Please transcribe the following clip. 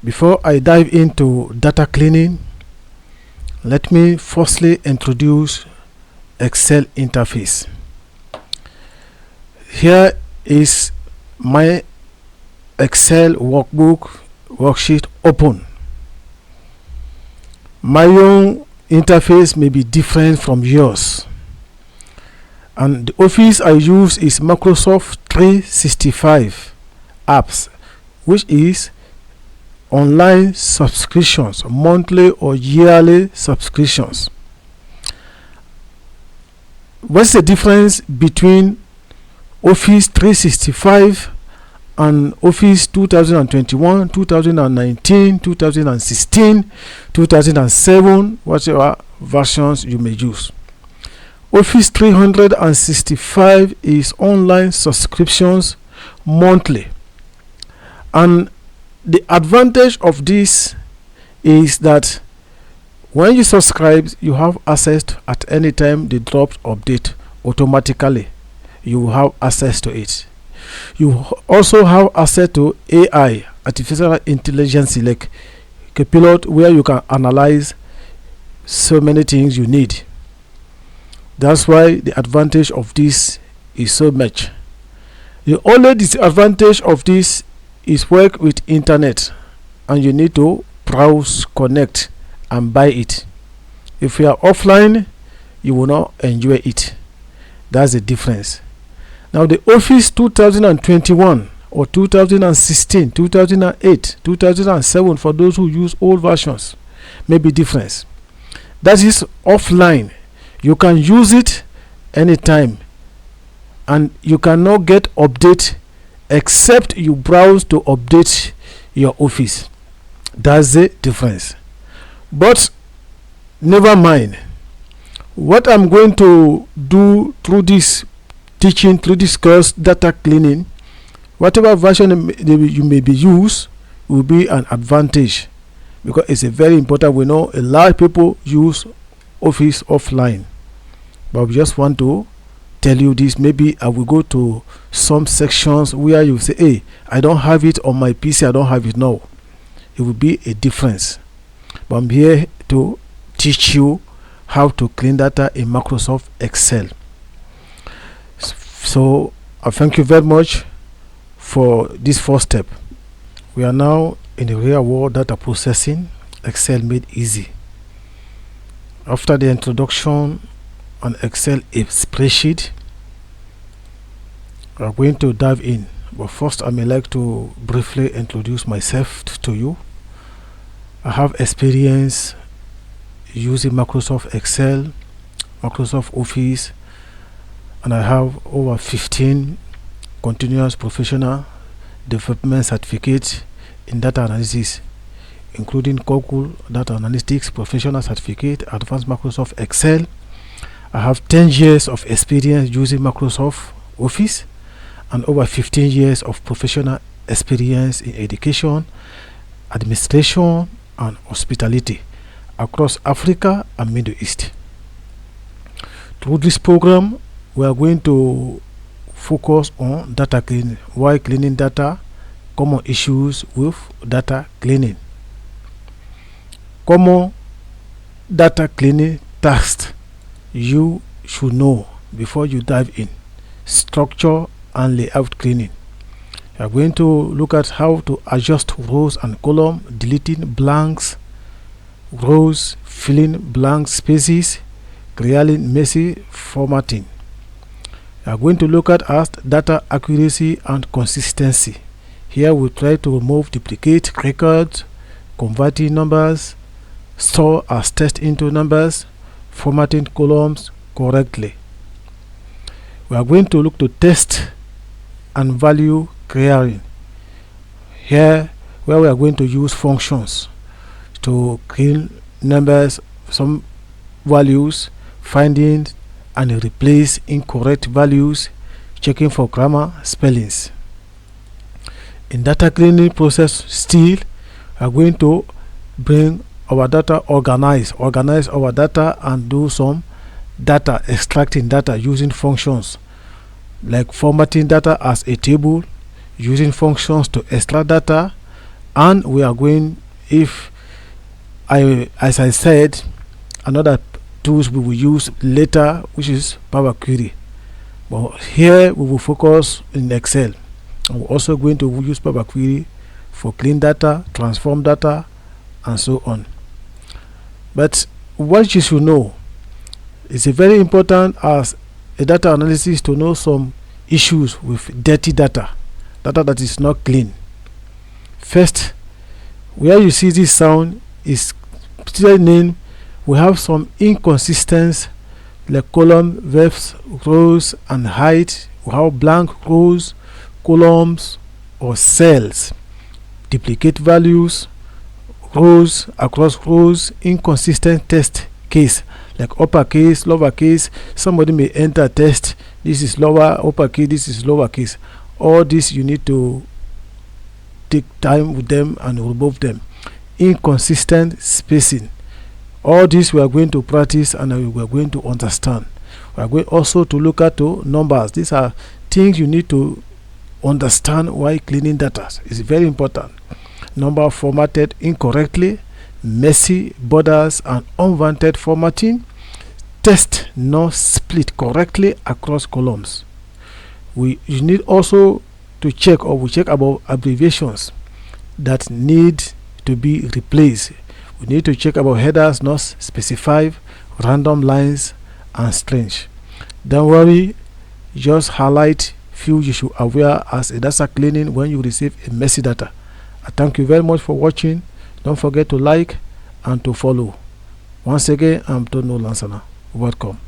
Before I dive into data cleaning, let me firstly introduce Excel interface. Here is my Excel worksheet open. My own interface may be different from yours, and the office I use is Microsoft 365 apps, which is online subscriptions, monthly or yearly subscriptions. What's the difference between Office 365 and Office 2021, 2019, 2016, 2007, whatever versions you may use? Office 365 is online subscriptions monthly, and the advantage of this is that when you subscribe, you have access to, at any time the dropped update automatically, you have access to it. You also have access to AI, artificial intelligence, like CapCut, where you can analyze so many things you need. That's why the advantage of this is so much. The only disadvantage of this is work with internet, and you need to browse, connect, and buy it. If you are offline, you will not enjoy it. That's the difference. Now, the Office 2021 or 2016, 2008, 2007, for those who use old versions, may be different. That is offline. You can use it anytime, and you cannot get update except you browse to update your office. That's the difference. But never mind. What I'm going to do through this teaching, through this course, data cleaning, whatever version you may be used will be an advantage, because it's a very important. We know a lot of people use Office offline, but we just want to tell you this. Maybe I will go to some sections where you say, hey, I don't have it on my PC, I don't have it now. It will be a difference. But I'm here to teach you how to clean data in Microsoft Excel. So I thank you very much for this first step. We are now in the real world data processing, Excel made easy. After the introduction on Excel a spreadsheet, we are going to dive in. But first, I may like to briefly introduce myself to you. I have experience using Microsoft Excel, Microsoft Office, and I have over 15 continuous professional development certificates in data analysis, including Google Data Analytics Professional Certificate, Advanced Microsoft Excel. I have 10 years of experience using Microsoft Office and over 15 years of professional experience in education, administration, and hospitality across Africa and Middle East. Through this program, we are going to focus on data cleaning, why cleaning data, common issues with data cleaning, common data cleaning tasks you should know before you dive in, structure and layout cleaning. We are going to look at how to adjust rows and columns, deleting blanks rows, filling blank spaces, creating messy formatting. We are going to look at data accuracy and consistency. Here we try to remove duplicate records, converting numbers, store as text into numbers, formatting columns correctly. We are going to look to text and value clearing. Here where we are going to use functions to clean numbers, some values, finding and replace incorrect values, checking for grammar, spellings. In data cleaning process still, we are going to bring our data, organize our data, and do some data extracting data using functions like formatting data as a table, using functions to extract data, And we are going, if as I said, another tools we will use later, which is Power Query. But here we will focus in Excel. And we're also going to use Power Query for clean data, transform data, and so on. But what you should know is very important as a data analysis to know some issues with dirty data that is not clean. First, where you see this sound is still name, we have some inconsistencies like column, verbs, rows, and height. We have blank rows, columns, or cells, duplicate values, rows across rows, inconsistent text case like uppercase, lowercase. Somebody may enter text, this is lower uppercase, this is lowercase. All this you need to take time with them and remove them. Inconsistent spacing, all this we are going to practice and we are going to understand. We are going also to look at numbers. These are things you need to understand while cleaning data. It's very important. Number formatted incorrectly, messy borders and unwanted formatting, text not split correctly across columns. You need also to check, or we check about abbreviations that need to be replaced. We need to check about headers not specified, random lines, and strange. Don't worry, just highlight few you should aware as a data cleaning when you receive a messy data. I thank you very much for watching. Don't forget to like and to follow. Once again, I'm Tono Lansana. Welcome.